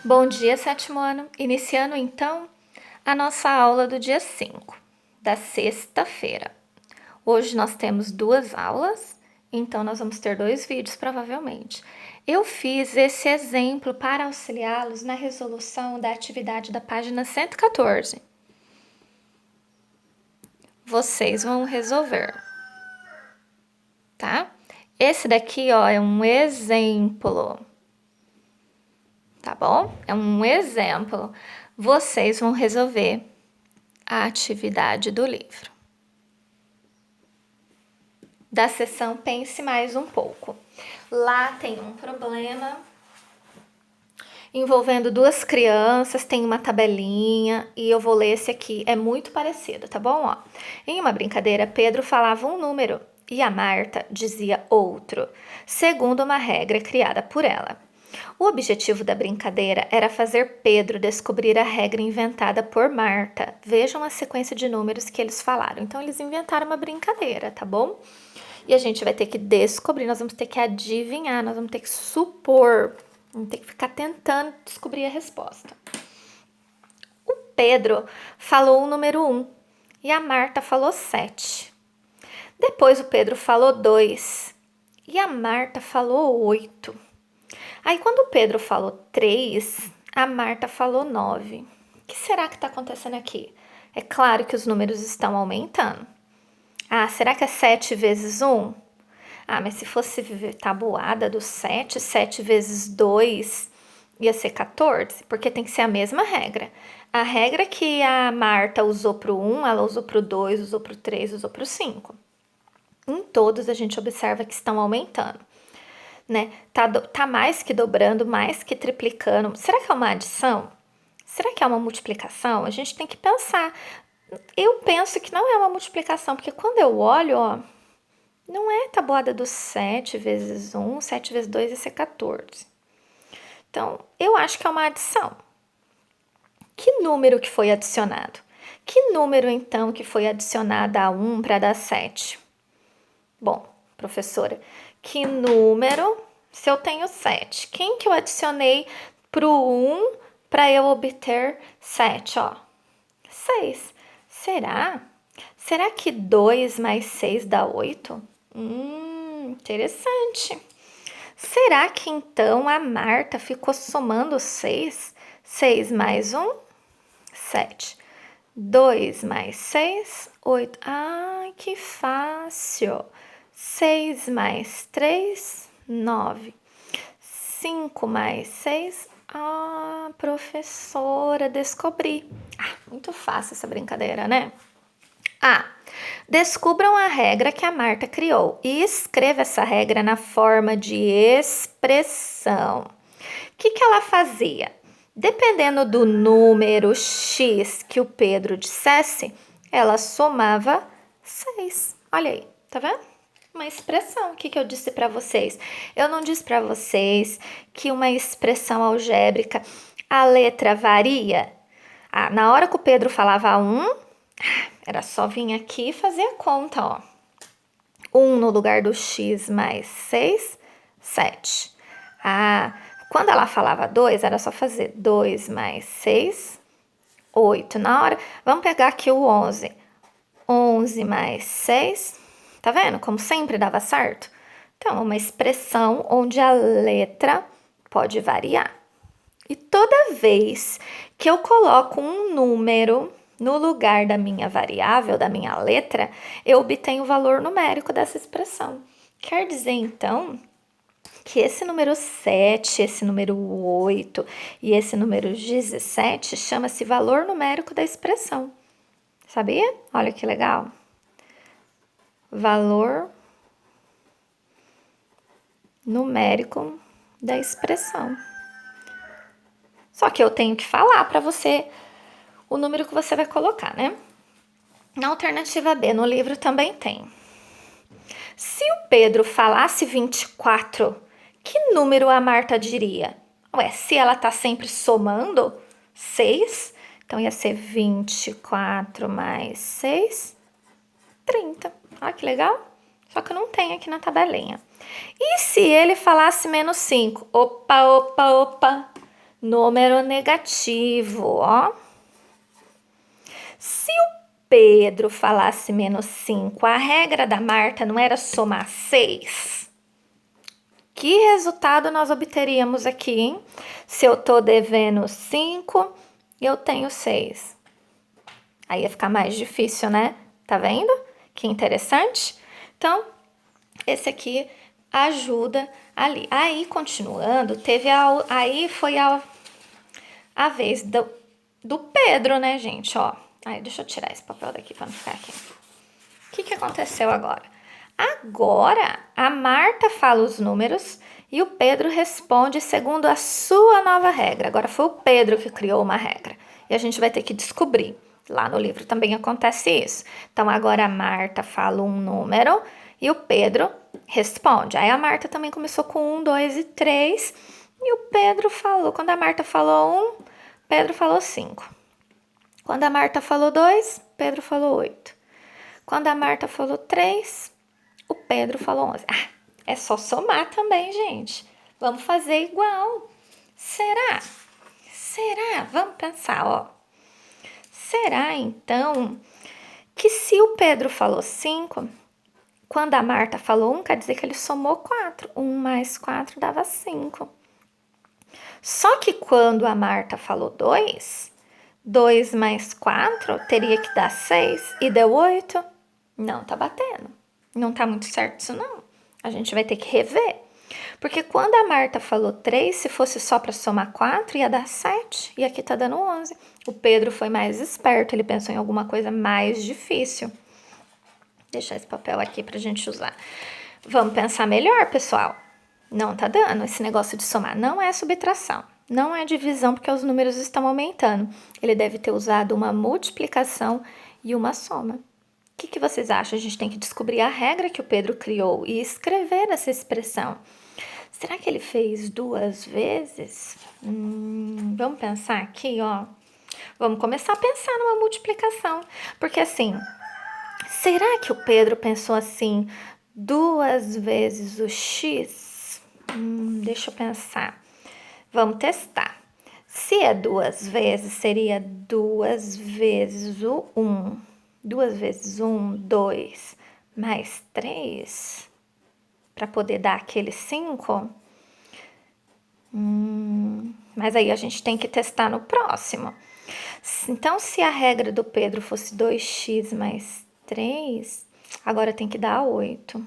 Bom dia, sétimo ano. Iniciando então a nossa aula do dia 5, da sexta-feira. Hoje nós temos 2 aulas, então nós vamos ter 2 vídeos provavelmente. Eu fiz esse exemplo para auxiliá-los na resolução da atividade da página 114. Vocês vão resolver, tá? Esse daqui, ó, é um exemplo. Tá bom? É um exemplo. Vocês vão resolver a atividade do livro. Da seção Pense Mais um pouco. Lá tem um problema envolvendo 2 crianças, tem uma tabelinha e eu vou ler esse aqui. É muito parecido, tá bom? Ó, em uma brincadeira, Pedro falava um número e a Marta dizia outro, segundo uma regra criada por ela. O objetivo da brincadeira era fazer Pedro descobrir a regra inventada por Marta. Vejam a sequência de números que eles falaram. Então, eles inventaram uma brincadeira, tá bom? E a gente vai ter que descobrir, nós vamos ter que adivinhar, nós vamos ter que supor, vamos ter que ficar tentando descobrir a resposta. O Pedro falou o número 1 e a Marta falou 7. Depois o Pedro falou 2 e a Marta falou 8. Aí quando o Pedro falou 3, a Marta falou 9. O que será que está acontecendo aqui? É claro que os números estão aumentando. Ah, será que é 7 vezes 1? Ah, mas se fosse tabuada do 7, 7 vezes 2 ia ser 14, porque tem que ser a mesma regra. A regra que a Marta usou para o 1, ela usou para o 2, usou para o 3, usou para o 5. Em todos a gente observa que estão aumentando, né? Tá mais que dobrando, mais que triplicando. Será que é uma adição? Será que é uma multiplicação? A gente tem que pensar. Eu penso que não é uma multiplicação, porque quando eu olho, ó, não é tabuada do 7 vezes 1, 7 vezes 2 ia ser 14. Então, eu acho que é uma adição. Que número que foi adicionado? Que número, então, que foi adicionado a 1 para dar 7? Bom, professora, que número, se eu tenho 7, quem que eu adicionei para o 1 para eu obter 7? Ó, 6. Será? Será que 2 mais 6 dá 8? Interessante. Será que então a Marta ficou somando 6? 6 mais 1, 7. 2 mais 6, 8. Ai, que fácil. 6 mais 3, 9. 5 mais 6. Ah, professora, descobri. Ah, muito fácil essa brincadeira, né? Ah, descubram a regra que a Marta criou e escreva essa regra na forma de expressão. O que ela fazia? Dependendo do número X que o Pedro dissesse, ela somava 6. Olha aí, tá vendo? Uma expressão. O que eu disse para vocês? Eu não disse para vocês que uma expressão algébrica, a letra varia? Ah, na hora que o Pedro falava 1, era só vir aqui e fazer a conta, ó. 1 no lugar do X mais 6, 7. Ah, quando ela falava 2, era só fazer 2 mais 6, 8. Na hora, vamos pegar aqui o 11. 11 mais 6, tá vendo? Como sempre dava certo? Então, é uma expressão onde a letra pode variar. E toda vez que eu coloco um número no lugar da minha variável, da minha letra, eu obtenho o valor numérico dessa expressão. Quer dizer, então, que esse número 7, esse número 8 e esse número 17 chama-se valor numérico da expressão. Sabia? Olha que legal. Valor numérico da expressão. Só que eu tenho que falar para você o número que você vai colocar, né? Na alternativa B, no livro também tem. Se o Pedro falasse 24, que número a Marta diria? Ué, se ela tá sempre somando 6, então ia ser 24 mais 6, 30. Olha que legal. Só que eu não tenho aqui na tabelinha. E se ele falasse menos 5? Opa, opa, opa. Número negativo, ó. Se o Pedro falasse -5, a regra da Marta não era somar 6? Que resultado nós obteríamos aqui, hein? Se eu tô devendo 5, eu tenho 6. Aí ia ficar mais difícil, né? Tá vendo? Que interessante. Então, esse aqui ajuda ali. Aí, continuando, aí foi a vez do Pedro, né, gente? Ó, aí deixa eu tirar esse papel daqui para não ficar aqui. O que aconteceu agora? Agora, a Marta fala os números e o Pedro responde segundo a sua nova regra. Agora foi o Pedro que criou uma regra. E a gente vai ter que descobrir. Lá no livro também acontece isso. Então, agora a Marta fala um número e o Pedro responde. Aí a Marta também começou com 1, 2 e 3. E o Pedro falou. Quando a Marta falou 1, Pedro falou 5. Quando a Marta falou 2, Pedro falou 8. Quando a Marta falou 3, o Pedro falou 11. Ah, é só somar também, gente. Vamos fazer igual. Será? Será? Vamos pensar, ó. Será, então, que se o Pedro falou 5, quando a Marta falou 1, quer dizer que ele somou 4. 1 mais 4 dava 5. Só que quando a Marta falou 2, 2 mais 4 teria que dar 6 e deu 8. Não tá batendo. Não tá muito certo isso, não. A gente vai ter que rever. Porque quando a Marta falou 3, se fosse só para somar 4, ia dar 7. E aqui tá dando 11. O Pedro foi mais esperto, ele pensou em alguma coisa mais difícil. Vou deixar esse papel aqui pra gente usar. Vamos pensar melhor, pessoal. Não tá dando. Esse negócio de somar não é subtração. Não é divisão, porque os números estão aumentando. Ele deve ter usado uma multiplicação e uma soma. O que vocês acham? A gente tem que descobrir a regra que o Pedro criou e escrever essa expressão. Será que ele fez 2 vezes? Vamos pensar aqui, ó. Vamos começar a pensar numa multiplicação. Porque assim, será que o Pedro pensou assim, 2 vezes o x? Deixa eu pensar. Vamos testar. Se é 2 vezes, seria 2 vezes o 1. 2 vezes 1, 2, mais 3, para poder dar aquele 5. Mas aí a gente tem que testar no próximo. Então, se a regra do Pedro fosse 2x mais 3, agora tem que dar 8.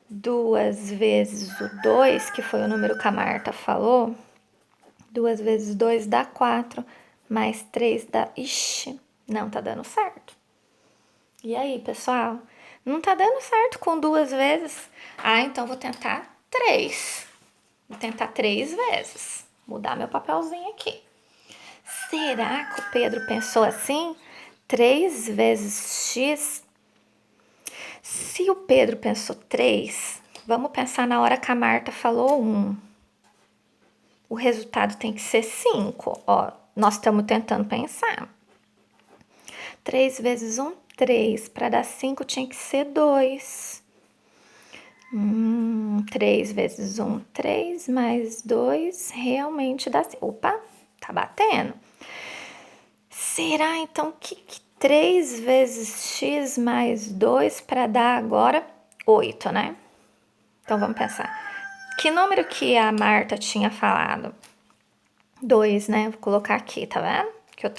2 vezes o 2, que foi o número que a Marta falou, 2 vezes 2 dá 4, mais 3 dá... Ixi, não tá dando certo. E aí, pessoal? Não tá dando certo com 2 vezes. Ah, então vou tentar 3. Vou tentar 3 vezes. Mudar meu papelzinho aqui. Será que o Pedro pensou assim? 3 vezes x? Se o Pedro pensou 3, vamos pensar na hora que a Marta falou 1. O resultado tem que ser 5. Ó, nós estamos tentando pensar. 3 vezes 1, 3. Para dar 5 tinha que ser 2. 3 vezes 1, 3, mais 2, realmente dá 5. Opa, tá batendo. Será então que 3 vezes x mais 2 para dar agora 8, né? Então vamos pensar. Que número que a Marta tinha falado? 2, né? Vou colocar aqui, tá vendo? Que eu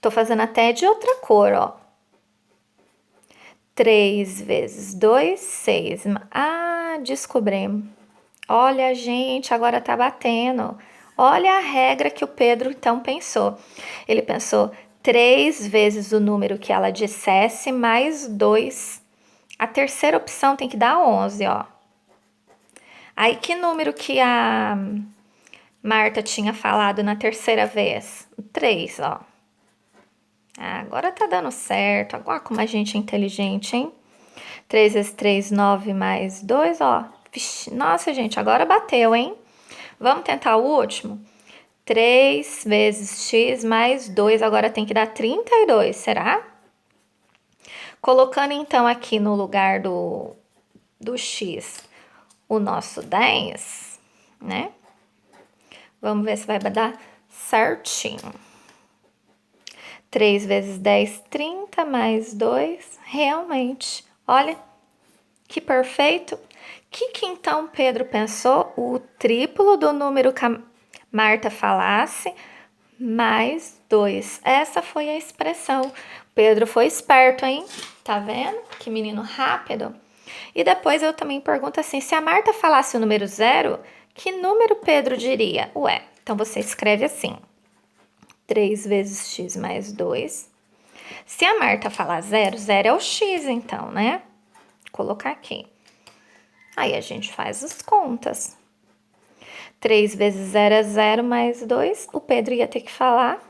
tô fazendo até de outra cor, ó. 3 vezes 2, 6. Ah, descobrimos. Olha, gente, agora tá batendo. Olha a regra que o Pedro então pensou. Ele pensou 3 vezes o número que ela dissesse mais 2. A terceira opção tem que dar 11, ó. Aí que número que a Marta tinha falado na terceira vez? 3, ó. Agora tá dando certo. Agora como a gente é inteligente, hein? 3 vezes 3, 9 mais 2, ó. Vixe, nossa, gente, agora bateu, hein? Vamos tentar o último? 3 vezes x mais 2, agora tem que dar 32, será? Colocando então aqui no lugar do x o nosso 10, né? Vamos ver se vai dar certinho. 3 vezes 10, 30, mais 2. Realmente, olha que perfeito. O que então Pedro pensou? O triplo do número que a Marta falasse, mais 2. Essa foi a expressão. Pedro foi esperto, hein? Tá vendo? Que menino rápido. E depois eu também pergunto assim, se a Marta falasse o número 0, que número Pedro diria? Ué, então você escreve assim, 3 vezes x mais 2. Se a Marta falar 0, 0 é o x então, né? Vou colocar aqui. Aí a gente faz as contas. 3 vezes 0 é 0 mais 2. O Pedro ia ter que falar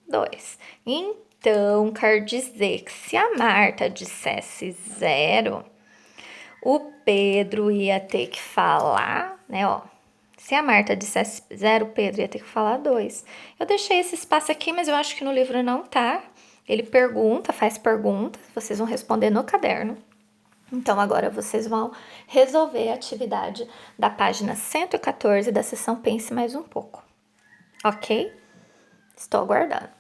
2. Então, quer dizer que se a Marta dissesse 0, o Pedro ia ter que falar, né, ó. Se a Marta dissesse 0, o Pedro ia ter que falar 2. Eu deixei esse espaço aqui, mas eu acho que no livro não tá. Ele pergunta, faz perguntas, vocês vão responder no caderno. Então, agora vocês vão resolver a atividade da página 114 da seção Pense Mais Um Pouco. Ok? Estou aguardando.